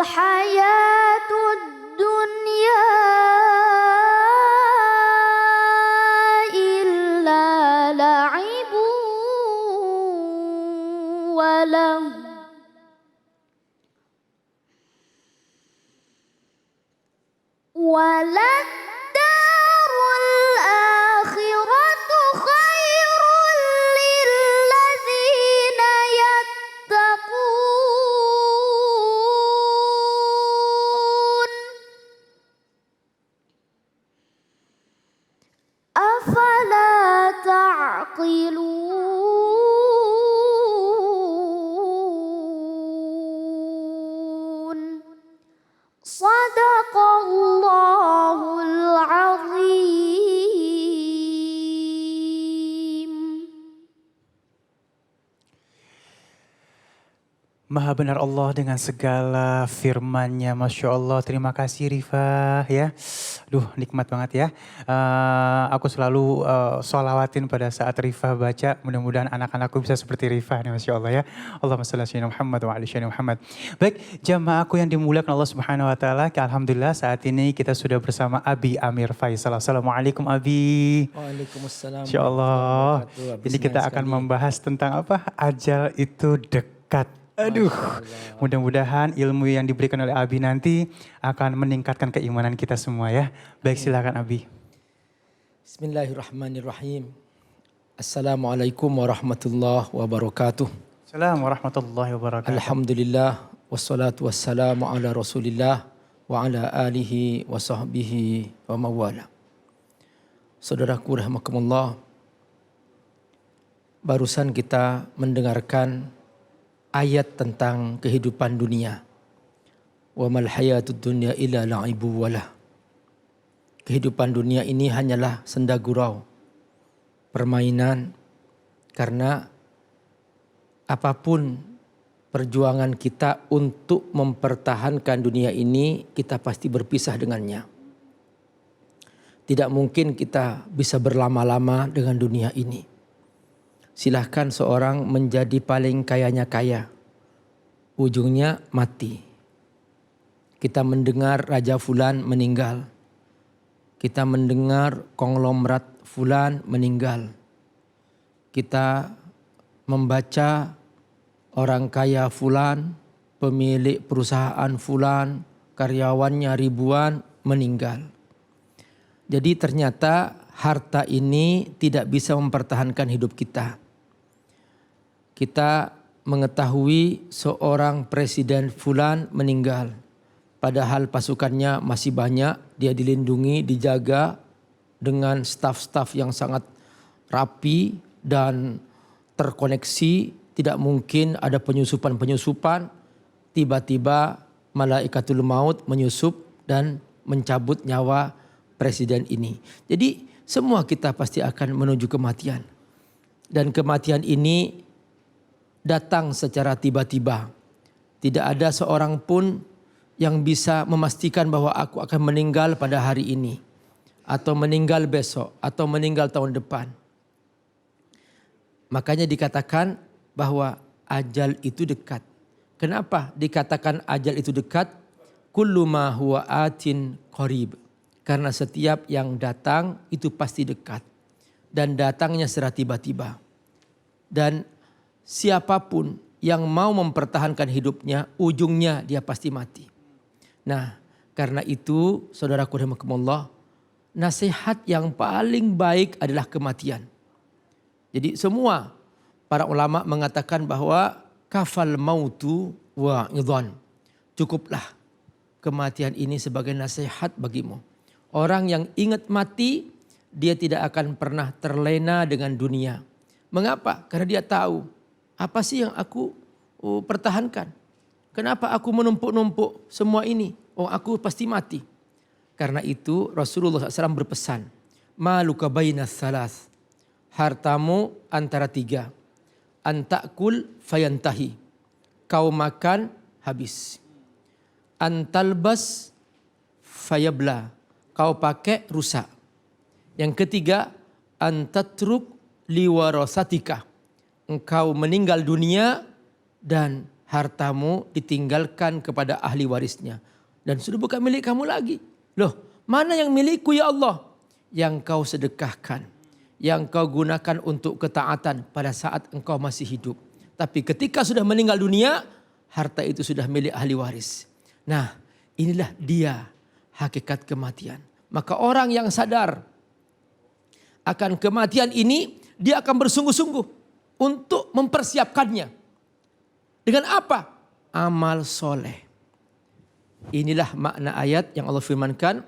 hayatud dunya illa la'ibu wa lahu waladdarul akhiratu khairul lilladzina yattaqun afala ta'qilun. Sadaqallahul azim. Maha benar Allah dengan segala firman-Nya. Masya Allah, terima kasih Rifa ya. Duh, nikmat banget ya. Aku selalu sholawatin pada saat Rifa baca. Mudah-mudahan anak-anakku bisa seperti Rifa nih, Masya Allah ya. Allahumma shalli ala sayyidina Muhammad wa ala sayyidina Muhammad. Baik, jamaah aku yang dimuliakan Allah Subhanahu wa taala. Alhamdulillah saat ini kita sudah bersama Abi Amir Faisal. Assalamualaikum Abi. Waalaikumsalam. Masya Allah. Ini kita akan membahas tentang apa? Ajal itu dekat. Aduh, mudah-mudahan ilmu yang diberikan oleh Abi nanti akan meningkatkan keimanan kita semua ya. Baik, silakan Abi. Bismillahirrahmanirrahim. Assalamualaikum warahmatullahi wabarakatuh. Assalamualaikum warahmatullahi wabarakatuh. Alhamdulillah wassalatu wassalamu ala Rasulillah wa ala alihi wa sahbihi wa mawala. Saudaraku rahimakumullah, barusan kita mendengarkan ayat tentang kehidupan dunia. Wa mal hayatud dunya illa la'ibu walah. Kehidupan dunia ini hanyalah senda gurau, permainan, karena apapun perjuangan kita untuk mempertahankan dunia ini, kita pasti berpisah dengannya. Tidak mungkin kita bisa berlama-lama dengan dunia ini. Silahkan seorang menjadi paling kayanya kaya, ujungnya mati. Kita mendengar Raja Fulan meninggal. Kita mendengar konglomerat Fulan meninggal. Kita membaca orang kaya Fulan, pemilik perusahaan Fulan, karyawannya ribuan meninggal. Jadi ternyata harta ini tidak bisa mempertahankan hidup kita. Kita mengetahui seorang presiden Fulan meninggal. Padahal pasukannya masih banyak, dia dilindungi, dijaga dengan staf-staf yang sangat rapi dan terkoneksi. Tidak mungkin ada penyusupan-penyusupan. Tiba-tiba malaikatul maut menyusup dan mencabut nyawa presiden ini. Jadi semua kita pasti akan menuju kematian. Dan kematian ini datang secara tiba-tiba. Tidak ada seorang pun yang bisa memastikan bahwa aku akan meninggal pada hari ini. Atau meninggal besok. Atau meninggal tahun depan. Makanya dikatakan bahwa ajal itu dekat. Kenapa dikatakan ajal itu dekat? Kullu ma huwa atin qarib. Karena setiap yang datang itu pasti dekat. Dan datangnya secara tiba-tiba. Dan siapapun yang mau mempertahankan hidupnya, ujungnya dia pasti mati. Nah, karena itu saudaraku rahimakumullah, nasihat yang paling baik adalah kematian. Jadi semua para ulama mengatakan bahwa kafal mautu wa idhan. Cukuplah kematian ini sebagai nasihat bagimu. Orang yang ingat mati, dia tidak akan pernah terlena dengan dunia. Mengapa? Karena dia tahu, apa sih yang aku pertahankan? Kenapa aku menumpuk-numpuk semua ini? Oh, aku pasti mati. Karena itu Rasulullah SAW berpesan, maluka bainas salas. Hartamu antara tiga. Antakul fayantahi. Kau makan habis. Antalbas fayabla. Kau pakai rusak. Yang ketiga, antatruk liwarasatika. Engkau meninggal dunia dan hartamu ditinggalkan kepada ahli warisnya. Dan sudah bukan milik kamu lagi. Loh, mana yang milikku ya Allah? Yang kau sedekahkan, yang kau gunakan untuk ketaatan pada saat engkau masih hidup. Tapi ketika sudah meninggal dunia, harta itu sudah milik ahli waris. Nah, inilah dia hakikat kematian. Maka orang yang sadar akan kematian ini, dia akan bersungguh-sungguh untuk mempersiapkannya. Dengan apa? Amal soleh. Inilah makna ayat yang Allah firmankan,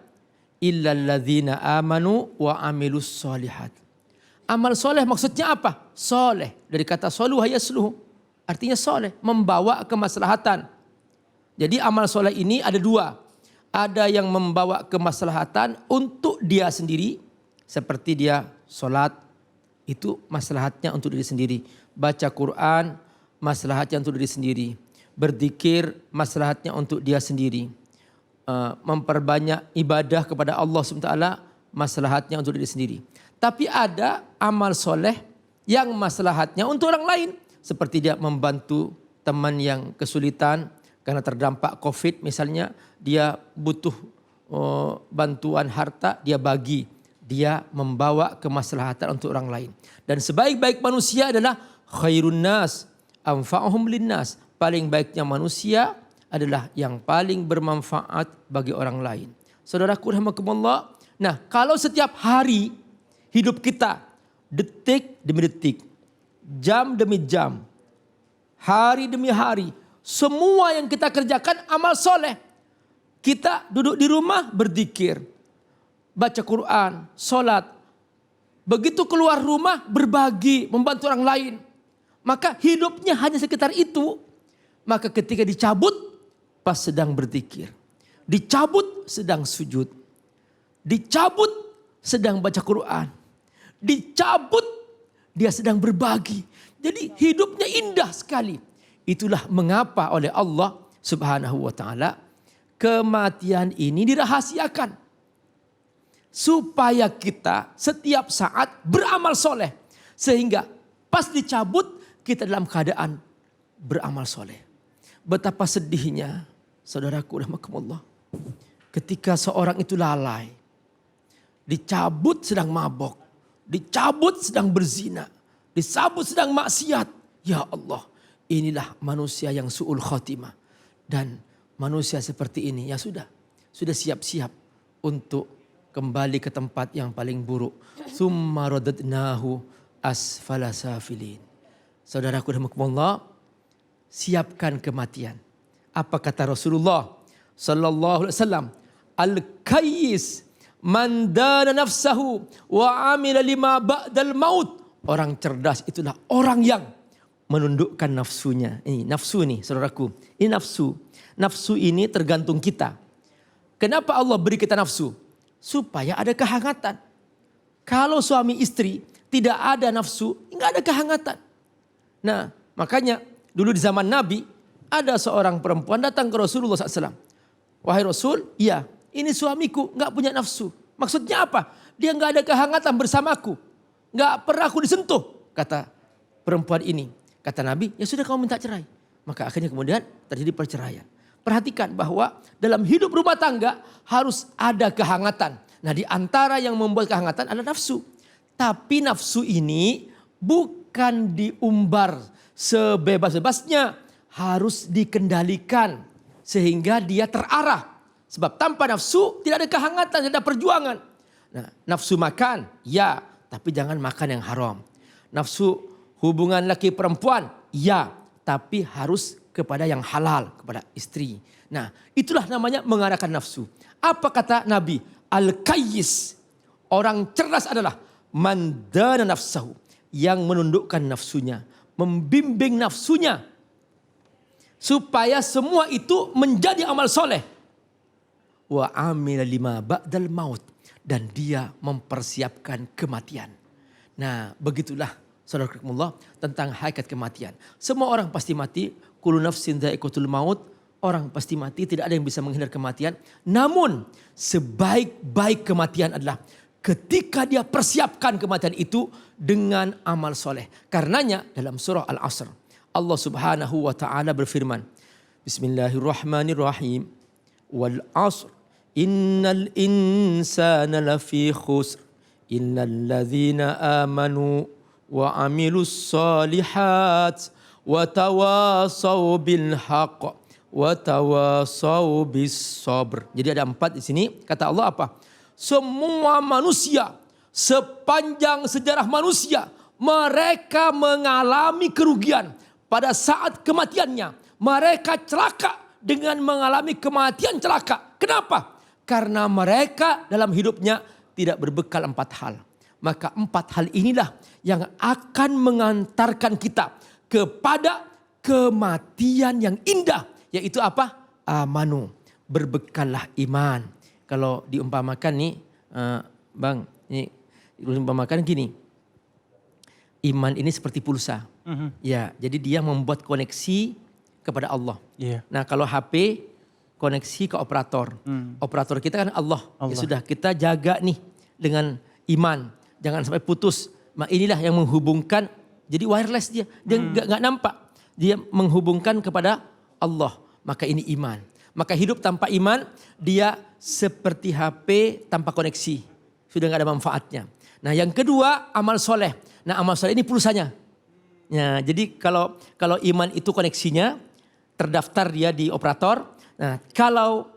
illalladzina amanu wa amilus solihat. Amal soleh maksudnya apa? Soleh dari kata soluha yasluhu, artinya soleh, membawa kemaslahatan. Jadi amal soleh ini ada dua. Ada yang membawa kemaslahatan untuk dia sendiri, seperti dia sholat, itu maslahatnya untuk diri sendiri. Baca Quran, maslahatnya untuk diri sendiri. Berzikir, maslahatnya untuk dia sendiri. Memperbanyak ibadah kepada Allah SWT, maslahatnya untuk diri sendiri. Tapi ada amal soleh yang maslahatnya untuk orang lain. Seperti dia membantu teman yang kesulitan karena terdampak COVID misalnya, dia butuh bantuan harta, dia bagi. Dia membawa kemaslahatan untuk orang lain. Dan sebaik-baik manusia adalah khairun nas anfa'uhum linnas. Paling baiknya manusia adalah yang paling bermanfaat bagi orang lain. Saudaraku rahimakumullah. Nah, kalau setiap hari hidup kita, detik demi detik, jam demi jam, hari demi hari, semua yang kita kerjakan amal soleh. Kita duduk di rumah berzikir, baca Quran, sholat. Begitu keluar rumah berbagi, membantu orang lain. Maka hidupnya hanya sekitar itu. Maka ketika dicabut, pas sedang berzikir. Dicabut sedang sujud. Dicabut sedang baca Quran. Dicabut dia sedang berbagi. Jadi hidupnya indah sekali. Itulah mengapa oleh Allah Subhanahu wa taala kematian ini dirahasiakan. Supaya kita setiap saat beramal soleh. Sehingga pas dicabut kita dalam keadaan beramal soleh. Betapa sedihnya saudaraku rahimakumullah. Ketika seorang itu lalai. Dicabut sedang mabok. Dicabut sedang berzina. Dicabut sedang maksiat. Ya Allah, inilah manusia yang su'ul khotimah. Dan manusia seperti ini ya sudah siap-siap untuk kembali ke tempat yang paling buruk. Tsumma radadnahu asfala safilin. Saudaraku rahimakumullah, siapkan kematian. Apa kata Rasulullah sallallahu alaihi wasallam? Al-kayyis man dana nafsahu wa amila lima ba'dal maut. Orang cerdas itulah orang yang menundukkan nafsunya. Ini nafsu nih saudaraku. Ini nafsu. Nafsu ini tergantung kita. Kenapa Allah beri kita nafsu? Supaya ada kehangatan. Kalau suami istri tidak ada nafsu, nggak ada kehangatan. Nah, makanya dulu di zaman Nabi ada seorang perempuan datang ke Rasulullah SAW. Wahai Rasul, iya, ini suamiku nggak punya nafsu. Maksudnya apa? Dia nggak ada kehangatan bersamaku, nggak pernah aku disentuh. Kata perempuan ini, kata Nabi, ya sudah kamu minta cerai. Maka akhirnya kemudian terjadi perceraian. Perhatikan bahwa dalam hidup rumah tangga harus ada kehangatan. Nah, di antara yang membuat kehangatan adalah nafsu. Tapi nafsu ini bukan diumbar sebebas-bebasnya, harus dikendalikan sehingga dia terarah. Sebab tanpa nafsu tidak ada kehangatan, tidak ada perjuangan. Nah, nafsu makan, ya, tapi jangan makan yang haram. Nafsu hubungan laki perempuan, ya, tapi harus kepada yang halal, kepada istri. Nah, itulah namanya mengarahkan nafsu. Apa kata Nabi? Al-kayyis. Orang cerdas adalah man dana nafsahu, yang menundukkan nafsunya, membimbing nafsunya supaya semua itu menjadi amal soleh. Wa amila lima ba'dal maut, dan dia mempersiapkan kematian. Nah, begitulah saudarakumullah tentang hakikat kematian. Semua orang pasti mati, kullu nafsin dha'iqatul maut. Orang pasti mati, tidak ada yang bisa menghindar kematian. Namun sebaik-baik kematian adalah ketika dia persiapkan kematian itu dengan amal soleh. Karenanya dalam surah Al-Asr Allah Subhanahu wa taala berfirman, Bismillahirrahmanirrahim. Wal 'ashr innal insana lafi khusr illal ladzina amanu wa 'amilus solihat wa tawasaw bil haqq wa tawasaw bis sabr. Jadi ada 4 di sini. Kata Allah apa? Semua manusia sepanjang sejarah manusia mereka mengalami kerugian pada saat kematiannya. Mereka celaka dengan mengalami kematian celaka. Kenapa? Karena mereka dalam hidupnya tidak berbekal 4 hal. Maka 4 hal inilah yang akan mengantarkan kita kepada kematian yang indah. Yaitu apa? Amanu. Berbekallah iman. Kalau diumpamakan nih, Bang, ini diumpamakan gini. Iman ini seperti pulsa. Ya, jadi dia membuat koneksi kepada Allah. Iya. Nah, kalau HP koneksi ke operator. Operator kita kan Allah. Ya sudah, kita jaga nih dengan iman. Jangan sampai putus. Nah, inilah yang menghubungkan. Jadi wireless dia. Dia nggak nampak. Dia menghubungkan kepada Allah. Maka ini iman. Maka hidup tanpa iman, dia seperti HP tanpa koneksi. Sudah nggak ada manfaatnya. Nah, yang kedua, amal soleh. Nah, amal soleh ini pulsanya. Ya, jadi kalau iman itu koneksinya, terdaftar dia di operator. Nah, kalau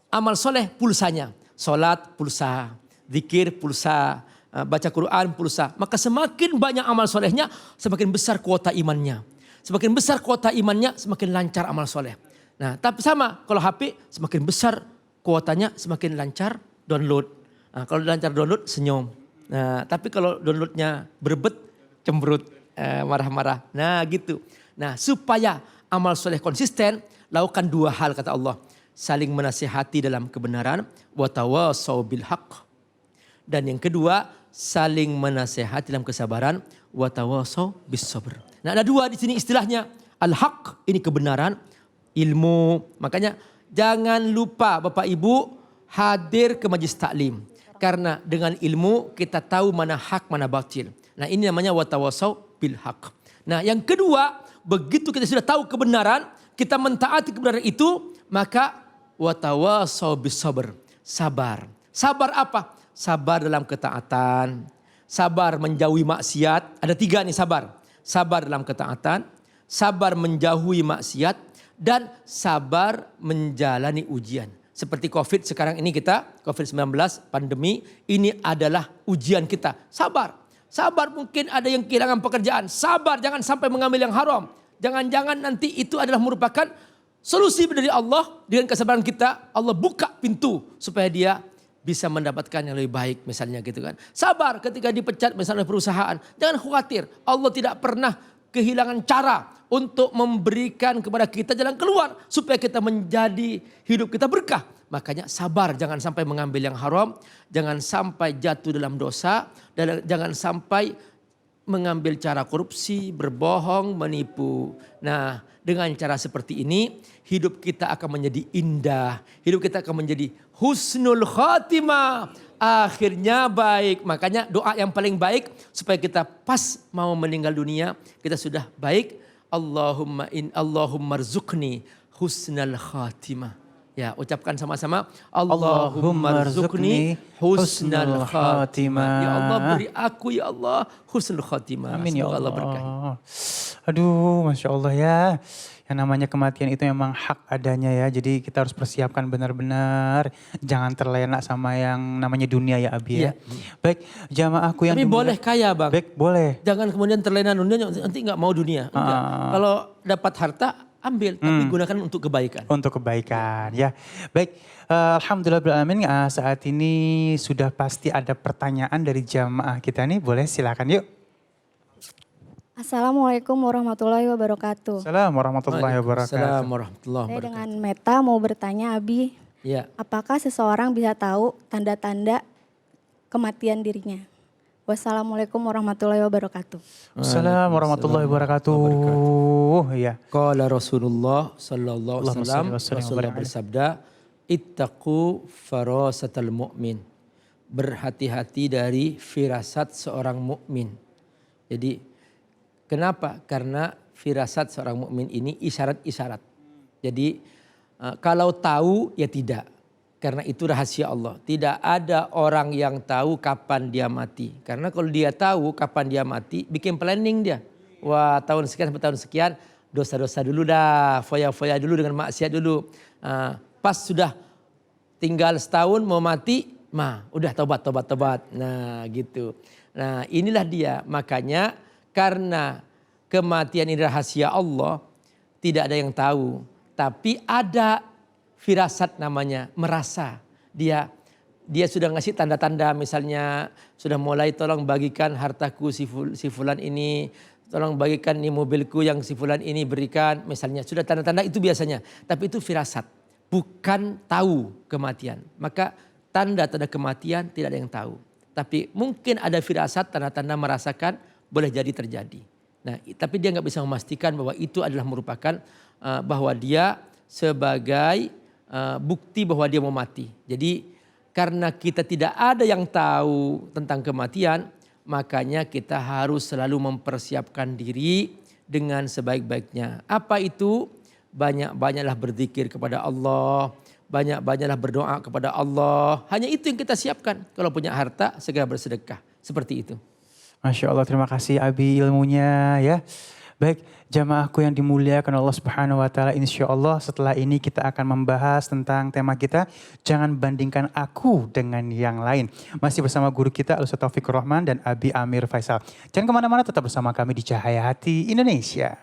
amal soleh pulsanya. Sholat pulsa, zikir pulsa, baca Quran pulsa. Maka semakin banyak amal solehnya, semakin besar kuota imannya. Semakin besar kuota imannya, semakin lancar amal soleh. Nah, tapi sama kalau HP semakin besar kuotanya, semakin lancar download. Nah, kalau lancar download senyum. Nah, tapi kalau downloadnya berebet, cemberut, marah-marah. Nah, gitu. Nah, supaya amal soleh konsisten, lakukan 2 hal kata Allah. Saling menasihati dalam kebenaran, wa tawasaw bil haqq. Dan yang kedua, saling menasihati dalam kesabaran, wa tawasaw bis sabr. Nah, ada 2 di sini istilahnya. Al-haq ini kebenaran, ilmu. Makanya jangan lupa Bapak Ibu hadir ke majlis taklim. Karena dengan ilmu kita tahu mana hak mana batil. Nah, ini namanya wa tawasaw bil haqq. Nah, yang kedua, begitu kita sudah tahu kebenaran, kita mentaati kebenaran itu, maka wa tawasaw bis sabr. Sabar. Sabar apa? Sabar dalam ketaatan. Sabar menjauhi maksiat. Ada 3 nih sabar. Sabar dalam ketaatan, sabar menjauhi maksiat, dan sabar menjalani ujian. Seperti COVID sekarang ini COVID-19 pandemi, ini adalah ujian kita. Sabar. Sabar, mungkin ada yang kehilangan pekerjaan. Sabar, jangan sampai mengambil yang haram. Jangan-jangan nanti itu adalah merupakan solusi dari Allah. Dengan kesabaran kita, Allah buka pintu supaya dia bisa mendapatkan yang lebih baik misalnya gitu kan. Sabar ketika dipecat misalnya perusahaan. Jangan khawatir. Allah tidak pernah kehilangan cara untuk memberikan kepada kita jalan keluar. Supaya kita menjadi hidup kita berkah. Makanya sabar, jangan sampai mengambil yang haram. Jangan sampai jatuh dalam dosa. Dan jangan sampai mengambil cara korupsi, berbohong, menipu. Nah, dengan cara seperti ini hidup kita akan menjadi indah. Hidup kita akan menjadi husnul khatimah. Akhirnya baik. Makanya doa yang paling baik supaya kita pas mau meninggal dunia, kita sudah baik. Allahumma rzuqni husnal khatimah. Ya, ucapkan sama-sama. Allahumma rzuqni husnal khatimah. Ya Allah, beri aku ya Allah husnul khatimah. Amin ya Semoga Allah. berkahi. Aduh, Masya Allah ya. Yang namanya kematian itu memang hak adanya ya. Jadi kita harus persiapkan benar-benar. Jangan terlena sama yang namanya dunia ya Abi ya. Iya. Baik, jamaahku yang Tapi dimuliakan- boleh kaya Bang. Baik, boleh. Jangan kemudian terlena dunia, nanti nggak mau dunia. Enggak. Kalau dapat harta ambil, tapi gunakan untuk kebaikan. Untuk kebaikan ya. Baik, alhamdulillahirrahmanirrahim. Saat ini sudah pasti ada pertanyaan dari jamaah kita nih. Boleh silakan yuk. Assalamualaikum warahmatullahi wabarakatuh. Assalamualaikum warahmatullahi Waalaikumsalam wabarakatuh. warahmatullahi Saya wabarakatuh. dengan Meta mau bertanya Abi, Ya. apakah seseorang bisa tahu tanda-tanda kematian dirinya? Wassalamualaikum warahmatullahi wabarakatuh. Assalamualaikum warahmatullahi wabarakatuh. Ya. Qala Rasulullah sallallahu alaihi Allahumma wasallam, shalli wa sallim wa Rasulullah barik bersabda, "Ittaqu farasatal mu'min." Berhati-hati dari firasat seorang mukmin. Jadi kenapa? Karena firasat seorang mukmin ini isyarat-isyarat. Jadi kalau tahu ya tidak. Karena itu rahasia Allah. Tidak ada orang yang tahu kapan dia mati. Karena kalau dia tahu kapan dia mati, bikin planning dia. Wah, tahun sekian sampai tahun sekian, dosa-dosa dulu dah, foya-foya dulu dengan maksiat dulu. Pas sudah tinggal setahun mau mati, udah tobat. Nah gitu. Nah inilah dia. Makanya karena kematian ini rahasia Allah, tidak ada yang tahu. Tapi ada firasat namanya, merasa dia sudah ngasih tanda-tanda, misalnya sudah mulai tolong bagikan hartaku si fulan ini, tolong bagikan nih mobilku yang si fulan ini berikan, misalnya sudah tanda-tanda itu biasanya. Tapi itu firasat, bukan tahu kematian. Maka tanda-tanda kematian tidak ada yang tahu. Tapi mungkin ada firasat, tanda-tanda merasakan, boleh jadi terjadi. Nah, tapi dia nggak bisa memastikan bahwa itu adalah merupakan bahwa dia sebagai bukti bahwa dia mau mati. Jadi karena kita tidak ada yang tahu tentang kematian, makanya kita harus selalu mempersiapkan diri dengan sebaik-baiknya. Apa itu? Banyak-banyaklah berzikir kepada Allah, banyak-banyaklah berdoa kepada Allah. Hanya itu yang kita siapkan. Kalau punya harta, segera bersedekah. Seperti itu. Masya Allah, terima kasih Abi ilmunya ya. Baik, jamaahku yang dimuliakan Allah Subhanahu wa taala, insya Allah setelah ini kita akan membahas tentang tema kita, jangan bandingkan aku dengan yang lain. Masih bersama guru kita Al-Ustaz Taufikur Rahman dan Abi Amir Faisal. Jangan kemana-mana, tetap bersama kami di Cahaya Hati Indonesia.